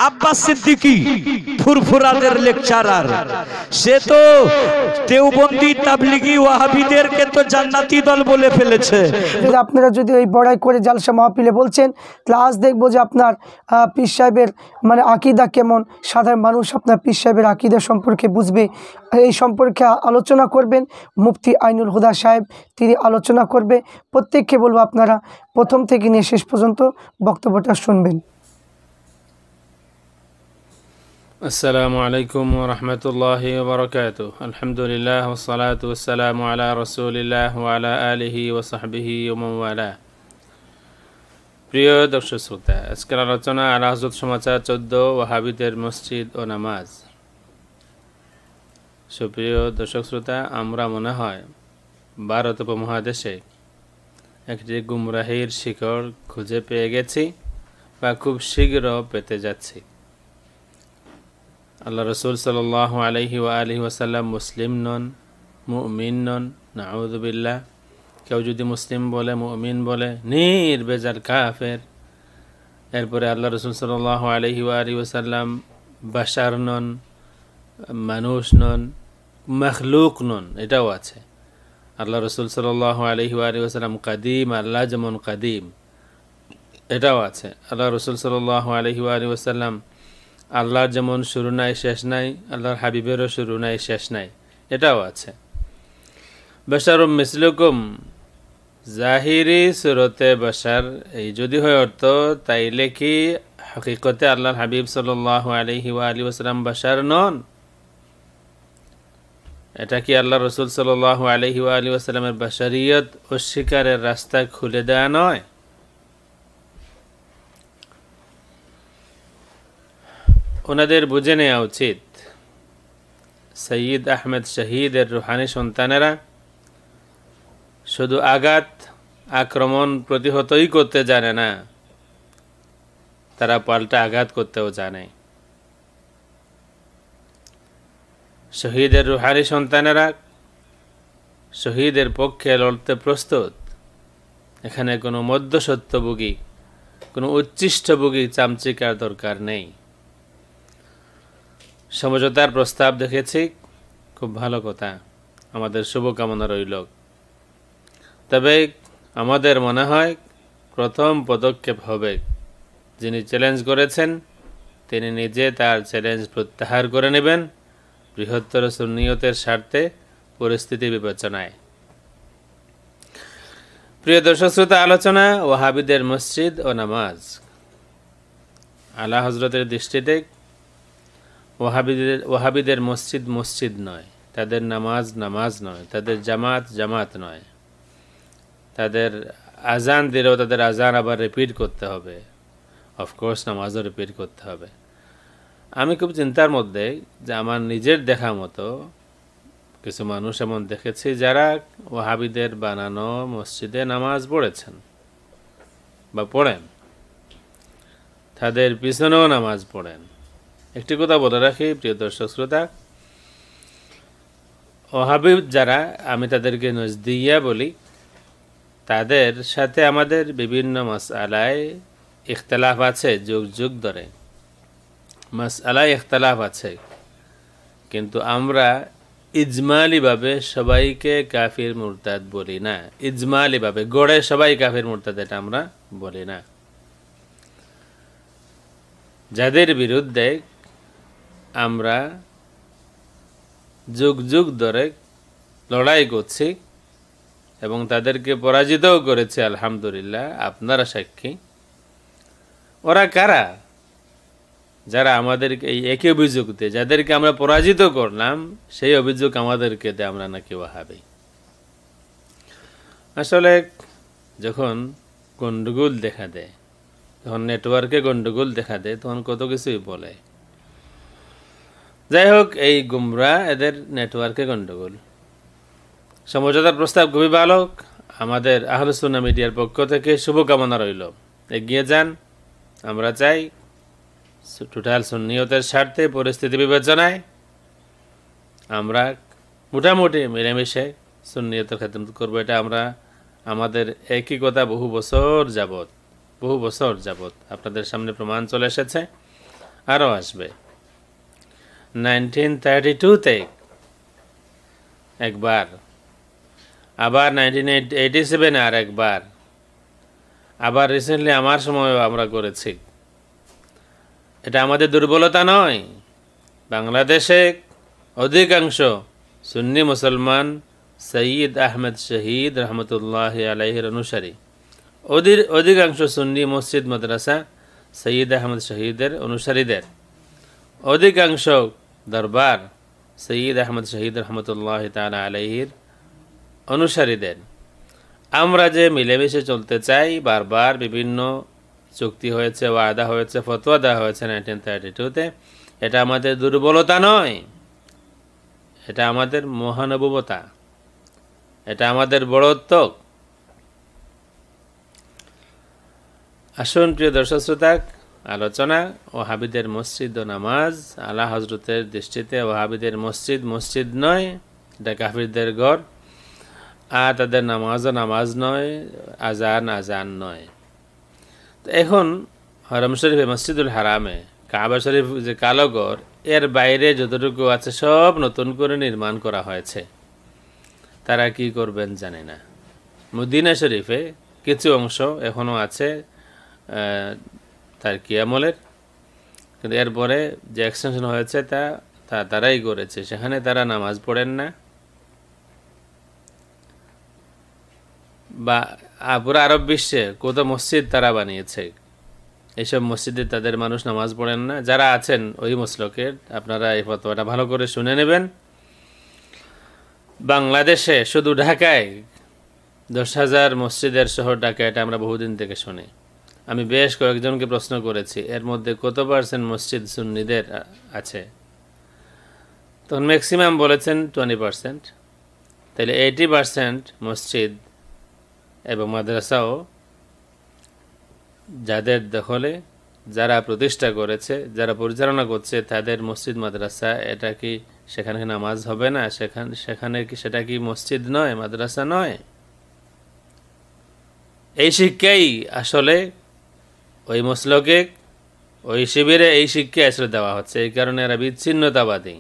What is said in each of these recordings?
Abbas Siddiqui ফুরফুরাদের lecturer, সে তো দেওবন্দি তাবলিগি ওয়াহাবিদেরকে তো জান্নাতি দল বলে ফেলেছে। আপনারা যদি এই বড়াই করে জালসা মাহফিলে বলছেন, তাহলে আজ দেখবো যে আপনার পীর সাহেবের মানে আকিদা কেমন, সাধারণ মানুষ আপনার পীর সাহেবের আকিদা সম্পর্কে বুঝবে। এই সম্পর্কে আলোচনা করবেন মুফতি আইনুল হুদা সাহেব, তিনি আলোচনা করবে। প্রত্যেককে বলবো আপনারা প্রথম থেকে নিয়ে শেষ পর্যন্ত বক্তব্যটা শুনবেন। আসসালামু আলাইকুম ওয়া রাহমাতুল্লাহি ওয়া বারাকাতুহু। আলহামদুলিল্লাহ ওয়াস সালাতু ওয়াস সালামু আলা রাসূলিল্লাহ ওয়া আলা আলিহি ওয়া সাহবিহি ওয়া মান ওয়ালা। প্রিয় দর্শক শ্রোতা, আজকের আলোচনা আলা হযরত সমাচার 14 ওয়াহাবিদের মসজিদ ও নামাজ। সুপ্রিয় দর্শক শ্রোতা, আমরা মনে হয় ভারত উপমহাদেশে একটি গুমরাহির শিকড় খুঁজে পেয়ে গেছি বা খুব শীঘ্র পেতে যাচ্ছি। আল্লাহ রসুল সাল্লাল্লাহু আলাইহি ওয়া আলিহি ওয়াসাল্লাম মুসলিম নন, মুমিন নন, নাউযু বিল্লাহ। কেউ যদি মুসলিম বলে, মুমিন বলে, নির্বেজাল কাফের। এরপরে আল্লাহ রসুল সাল্লাল্লাহু আলাইহি ওয়া আলিহি ওয়াসাল্লাম বাশার নন, মানুষ নন, মখলুক নন, এটাও আছে। আল্লাহ রসুল সাল্লাল্লাহু আলাইহি ওয়া আলিহি ওয়াসাল্লাম কাদিম, আল্লাহ যেমন কাদিম, এটাও আছে। আল্লাহ রসুল সাল্লাল্লাহু আলাইহি ওয়া আলিহি ওয়াসাল্লাম আল্লাহর যেমন শুরু নাই শেষ নাই, আল্লাহর হাবিবেরও শুরু নাই শেষ নাই, এটাও আছে। বাশারুম মিসলুকুম, জাহিরি সুরতে বাশার এই যদি হয় অর্থ, তাইলে কি হকিকতে আল্লাহর হাবিব সাল্লাল্লাহু আলাইহি ওয়া আলিহি ওয়াসাল্লাম বাশার নন? এটা কি আল্লাহ রসুল সাল্লাল্লাহু আলাইহি ওয়া আলিহি ওয়াসাল্লামের বাশারিয়ত অস্বীকারের রাস্তা খুলে দেওয়া নয়? ওনাদের বুঝে নেওয়া উচিত, সৈয়দ আহমেদ শহীদের রুহানি সন্তানেরা শুধু আঘাত আক্রমণ প্রতিহতই করতে জানে না, তারা পাল্টা আঘাত করতেও জানে। শহীদের রুহানি সন্তানেরা শহীদের পক্ষে লড়তে প্রস্তুত। এখানে কোনো মধ্যসত্যভোগী, কোনো উচ্ছিষ্টভোগী চামচিকার দরকার নেই। সমঝোতার প্রস্তাব দেখেছি, খুব ভালো কথা, আমাদের শুভকামনা রইল। তবে আমাদের মনে হয় প্রথম পদক্ষেপ হবে, যিনি চ্যালেঞ্জ করেছেন তিনি নিজে তার চ্যালেঞ্জ প্রত্যাহার করে নেবেন, বৃহত্তর সুন্নিয়তের স্বার্থে, পরিস্থিতি বিবেচনায়। প্রিয় দর্শক শ্রোতা, আলোচনা ওয়াহাবিদের মসজিদ ও নামাজ। আলা হযরতের দৃষ্টিতে ওয়াহাবিদের মসজিদ মসজিদ নয়, তাদের নামাজ নামাজ নয়, তাদের জামাত জামাত নয়। তাদের আজান দিলেও তাদের আজান আবার রিপিট করতে হবে, অফকোর্স নামাজও রিপিট করতে হবে। আমি খুব চিন্তার মধ্যে যে আমার নিজের দেখা মতো কিছু মানুষ এমন দেখেছি যারা ওয়াহাবিদের বানানো মসজিদে নামাজ পড়েছেন বা পড়েন, তাদের পিছনেও নামাজ পড়েন। একটি কথা বলে রাখি প্রিয় দর্শক শ্রোতা, ওয়াহাবি যারা, আমি তাদেরকে নজদিয়া বলি, তাদের সাথে আমাদের বিভিন্ন মাসআলায় ইখতিলাফ আছে, যুগ যুগ ধরে মাসআলায় ইখতিলাফ আছে, কিন্তু আমরা ইজমালিভাবে সবাইকে কাফির মুরতাদ বলি না। ইজমালিভাবে গড়ে সবাই কাফির মুরতাদ এটা আমরা বলি না। যাদের বিরুদ্ধে আমরা যুগ যুগ ধরে লড়াই করছি এবং তাদেরকে পরাজিতও করেছি, আলহামদুলিল্লাহ, আপনারা সাক্ষী। ওরা কারা? যারা আমাদেরকে এই একই অভিযোগ দেয়, যাদেরকে আমরা পরাজিত করলাম, সেই অভিযোগ আমাদেরকে দেয় আমরা নাকি ওয়াহাবি। আসলে যখন গন্ডগোল দেখা দেয়, যখন নেটওয়ার্কে গন্ডগোল দেখা দেয়, তখন কত কিছুই বলে। যাই হোক, এই গুমরা এদের নেটওয়ার্কে গন্ডগোল। সমঝোতার প্রস্তাব খুবই ভালো, আমাদের আহলুস সুন্নাহ মিডিয়ার পক্ষ থেকে শুভকামনা রইল। এগিয়ে যান, আমরা চাই টোটাল সুন্নিয়তের স্বার্থে, পরিস্থিতি বিবেচনায় আমরা মোটামুটি মিলেমিশে সুন্নিয়তের খেদমত করবো। এটা আমরা আমাদের একই কথা বহু বছর যাবত আপনাদের সামনে প্রমাণ চলে এসেছে। আরও আসবে। 1932-তে একবার, আবার 1987-এ আর একবার, আবার রিসেন্টলি আমার সময়ও আমরা করেছি। এটা আমাদের দুর্বলতা নয়। বাংলাদেশে অধিকাংশ সুন্নি মুসলমান সৈয়দ আহমেদ শহীদ রহমতুল্লাহ আলাইহির অনুসারী, অধিকাংশ সুন্নি মসজিদ মাদ্রাসা সৈয়দ আহমদ শহীদের অনুসারীদের, অধিকাংশ দরবার সৈয়দ আহমদ শহীদ রহমতুল্লাহ তাআলা আলাইহির অনুসারীদের। আমরা যে মিলেমিশে চলতে চাই, বারবার বিভিন্ন চুক্তি হয়েছে, ওয়াদা হয়েছে, ফতোয়া দেওয়া হয়েছে 1932-তে, এটা আমাদের দুর্বলতা নয়, এটা আমাদের মহানুভবতা, এটা আমাদের বড়ত্ব। আসুন প্রিয় দর্শক শ্রোতা, আলোচনা ওয়াহাবিদের মসজিদ ও নামাজ। আলা হজরতের দৃষ্টিতে ওয়াহাবিদের মসজিদ মসজিদ নয়, এটা কাফিরদের ঘর। আর তাদের নামাজও নামাজ নয়, আজান আজান নয়। তো এখন হরম শরীফে, মসজিদুল হারামে, কাবা শরীফ যে কালো ঘর, এর বাইরে যতটুকু আছে সব নতুন করে নির্মাণ করা হয়েছে। তারা কি করবেন জানি না। মদিনা শরীফে কিছু অংশ এখনও আছে তার কিয়ামলের, কিন্তু এরপরে যে এক্সটেনশন হয়েছে তা তারাই করেছে। সেখানে তারা নামাজ পড়েন না, বা পুরো আরব বিশ্বে কত মসজিদ তারা বানিয়েছে, এইসব মসজিদে তাদের মানুষ নামাজ পড়েন না। যারা আছেন ওই মসলকের, আপনারা এই ফতোয়াটা ভালো করে শুনে নেবেন। বাংলাদেশে শুধু ঢাকায় 10,000 মসজিদের শহর ঢাকা, এটা আমরা বহুদিন থেকে শুনি। আমি বেশ কয়েকজনকে প্রশ্ন করেছি, এর মধ্যে কত পার্সেন্ট মসজিদ সুন্নিদের আছে? তখন ম্যাক্সিমাম বলেছেন 20%। তাহলে 80% মসজিদ এবং মাদ্রাসাও যাদের দখলে, যারা প্রতিষ্ঠা করেছে, যারা পরিচালনা করছে, তাদের মসজিদ মাদ্রাসা, এটা কি সেখানে নামাজ হবে না? সেখানে কি সেটা কি মসজিদ নয়, মাদ্রাসা নয়? এই শিক্ষাই আসলে ওই মসলকে, ওই শিবিরে এই শিক্ষা আসলে দেওয়া হচ্ছে। এই কারণে এরা বিচ্ছিন্নতাবাদী,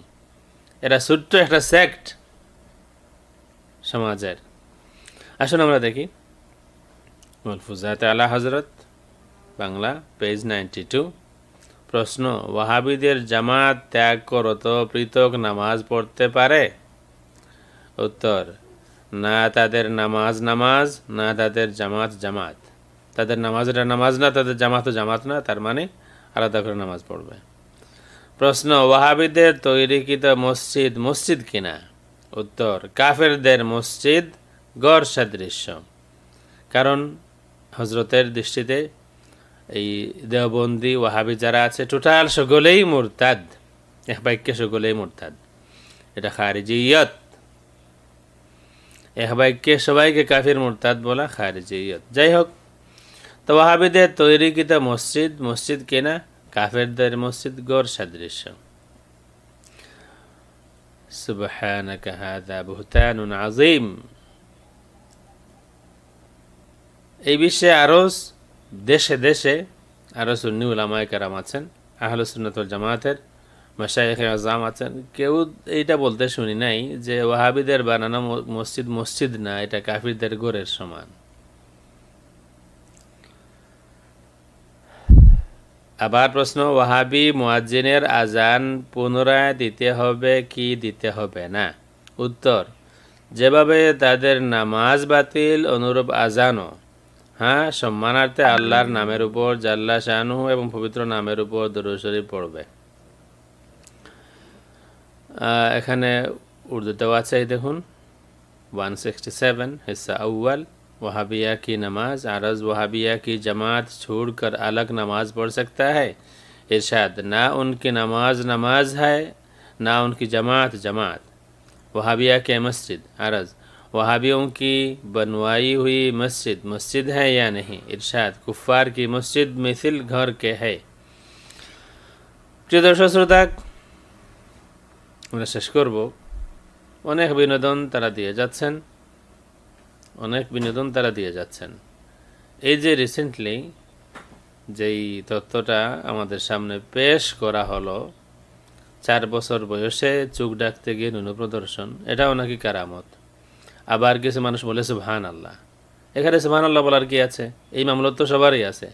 এরা ছোট্ট একটা সেক্ট সমাজের। আসুন আমরা দেখি মালফুজাতে আলা হজরত, বাংলা, পেজ 92। প্রশ্ন: ওয়াহাবিদের জামাত ত্যাগ করত পৃথক নামাজ পড়তে পারে? উত্তর: না, তাদের নামাজ নামাজ, না তাদের জামাত জামাত। তাদের নামাজ এটা নামাজ না, তাদের জামাতও জামাত না, তার মানে আলাদা করে নামাজ পড়বে। প্রশ্ন: ওয়াহাবিদের তৈরিকৃত মসজিদ মসজিদ কিনা? উত্তর: কাফেরদের মসজিদ গড় সাদৃশ্য। কারণ হজরতের দৃষ্টিতে এই দেওবন্দি ওয়াহাবি যারা আছে, টোটাল সকলেই মুরতাদ, এক বাক্যে সকলেই মুরতাদ। এটা খারিজিয়ত, এক বাক্যে সবাইকে কাফির মুরতাদ বলা খারিজিয়ত। যাই হোক, তো ওয়াহাবিদের তৈরিকৃত মসজিদ মসজিদ কিনা? কাফেরদের মসজিদ গড় সাদৃশ্য। সুবহানাকা হাযা বুহতানুন আযীম। এই বিষয়ে আরো দেশে দেশে আরো সুন্নি উলামায়ে কেরাম আছেন, আহলুস সুন্নাত ওয়াল জামাতের মাশায়েখে আযম আছেন। কেউ এইটা বলতে শুনি নাই যে ওয়াহাবিদের বানানো মসজিদ মসজিদ না, এটা কাফিরদের ঘরের সমান। আবার প্রশ্ন: ওয়াহাবি মুয়াজ্জিনের আজান পুনরায় দিতে হবে কি দিতে হবে না? উত্তর: যেভাবে তাদের নামাজ বাতিল, অনুরূপ আজানও। হ্যাঁ, সম্মানার্থে আল্লাহর নামের উপর, জাল্লা শানুহু এবং পবিত্র নামের উপর দরুদ শরীফ পড়বে। এখানে উর্দুতেও আছে, এই দেখুন 167 हिस्सा अव्वल। वहाबिया की नमाज आरज: वहाबिया की जमात छोड़कर अलग नमाज पढ़ सकता है? इरशाद: ना उनकी नमाज नमाज है, ना उनकी जमात जमात। वहाबिया के मस्जिद आरज: वहाबियों की बनवाई हुई मस्जिद मस्जिद है या नहीं? इरशाद: कुफ्फार की मस्जिद मिसिल घर के है। प्रिय दर्शक श्रोता, আমরা শেষ করব। অনেক বিনোদন তারা দিয়ে যাচ্ছেন, অনেক বিনোদন তারা দিয়ে যাচ্ছেন। এই যে রিসেন্টলি যেই তথ্যটা আমাদের সামনে পেশ করা হলো, 4 বছর বয়সে চোখ ডাকতে গিয়ে নুন প্রদর্শন, এটাও নাকি কারামত। আবার কিছু মানুষ বলে সুবহানাল্লাহ। এখানে সুবহানাল্লাহ বলার কি আছে? এই মামলা তো সবারই আছে,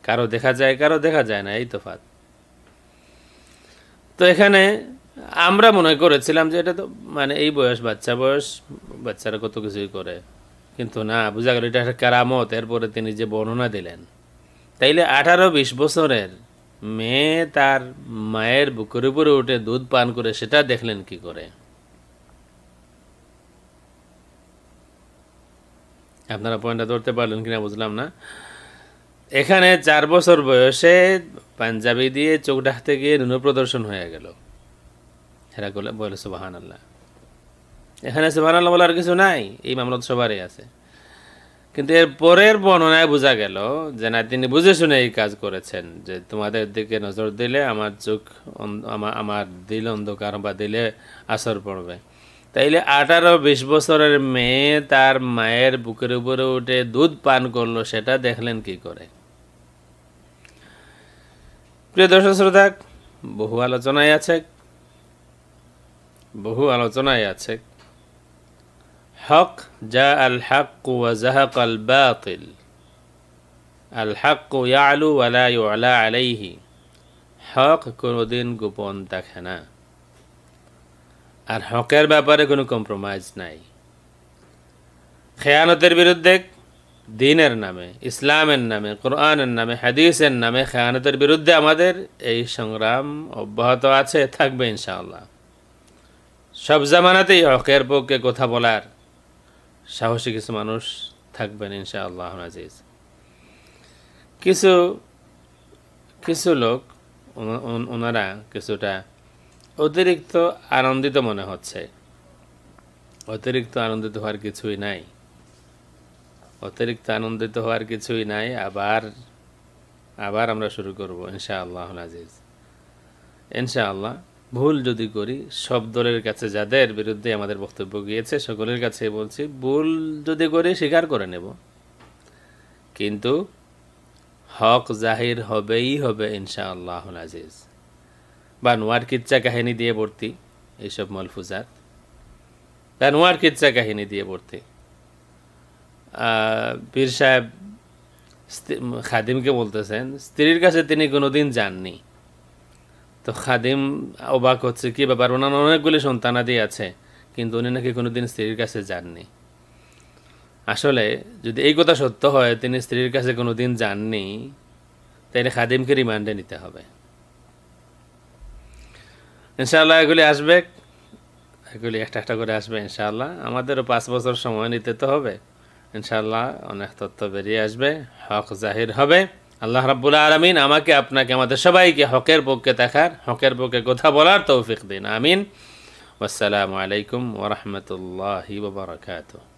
কারো দেখা যায় কারো দেখা যায় না, এই তফাৎ। তো এখানে আমরা মনে করেছিলাম যে এটা তো মানে এই বয়স, বাচ্চারা কত কিছুই করে, কিন্তু না, বোঝা গেল এটা একটা কারামত। এরপরে তিনি যে বর্ণনা দিলেন, তাইলে 18-20 বছরের মেয়ে তার মায়ের বুকের উপরে উঠে দুধ পান করে, সেটা দেখলেন কি করে? আপনারা পয়েন্টটা ধরতে পারলেন কিনা বুঝলাম না। এখানে 4 বছর বয়সে পাঞ্জাবি দিয়ে চোখ ডাকতে গিয়ে নুন প্রদর্শন হয়ে গেল, এরা বলে সুবহানাল্লাহ। এখানে সুবহানাল্লাহ বলার কিছু নাই, এই মামলা সবারই আছে। কিন্তু এর পরের বর্ণনায় বোঝা গেল যে না, তিনি বুঝে শুনে এই কাজ করেছেন, যে তোমাদের দিকে নজর দিলে আমার চোখ, আমার দিল অন্ধকার বা দিলে আসর পড়বে। তাইলে 18-20 বছরের মেয়ে তার মায়ের বুকের উপরে উঠে দুধ পান করলো, সেটা দেখলেন কি করে? প্রিয় দর্শক শ্রোতা, বহু আলোচনায় আছে হক যা আল হক ওয়া যাহাক আল বাতিল, আল হক ইয়ালু ওয়া লা ইউলা আলাইহি। হক কোনোদিন গোপন থাকে না, আর হকের ব্যাপারে কোনো কম্প্রোমাইজ নাই। খেয়ানতের বিরুদ্ধে দ্বীনের নামে, ইসলামের নামে, কোরআনের নামে, হাদিসের নামে খেয়ানতের বিরুদ্ধে আমাদের এই সংগ্রাম অব্যাহত আছে, থাকবে ইনশাআল্লাহ। সব জামানাতেই হকের পক্ষে কথা বলার সাহসী কিছু মানুষ থাকবেন ইনশাআল্লাহ আজিজ। কিছু লোক ওনারা কিছুটা অতিরিক্ত আনন্দিত মনে হচ্ছে। অতিরিক্ত আনন্দিত হওয়ার কিছুই নাই। আবার আমরা শুরু করব ইনশাআল্লাহ আজিজ। ইনশাআল্লাহ ভুল যদি করি, সব দলের কাছে যাদের বিরুদ্ধে আমাদের বক্তব্য গিয়েছে সকলের কাছে বলছি, ভুল যদি করি স্বীকার করে নেব, কিন্তু হক জাহির হবেই হবে ইনশাআল্লাহ আজিজ। বা নোয়ার কিচ্ছা কাহিনী দিয়ে ভর্তি এইসব মলফুজাত, বা নোয়ার কিচ্ছা কাহিনী দিয়ে ভর্তি। পীর সাহেব খাদিমকে বলতেছেন স্ত্রীর কাছে তিনি কোনোদিন যাননি। তো খাদিম অবাক হচ্ছে, কি ব্যাপার, ওনার অনেকগুলি সন্তানাদি আছে, কিন্তু উনি নাকি কোনোদিন স্ত্রীর কাছে যাননি। আসলে যদি এই কথা সত্য হয়, তিনি স্ত্রীর কাছে কোনোদিন যাননি, তাইলে খাদিমকে রিমান্ডে নিতে হবে ইনশাআল্লাহ। এগুলি একটা একটা করে আসবে ইনশাআল্লাহ। আমাদেরও 5 বছর সময় নিতে তো হবে ইনশাআল্লাহ। অনেক তথ্য বেরিয়ে আসবে, হক জাহির হবে। আল্লাহ রাব্বুল আলামিন আমাকে, আপনাকে, আমাদের সবাইকে হকের পক্ষে থাকার, হকের পক্ষে কথা বলার তৌফিক দিন। আমিন। ওয়াসসালামু আলাইকুম ওয়া রাহমাতুল্লাহি ওয়া বারাকাতুহু।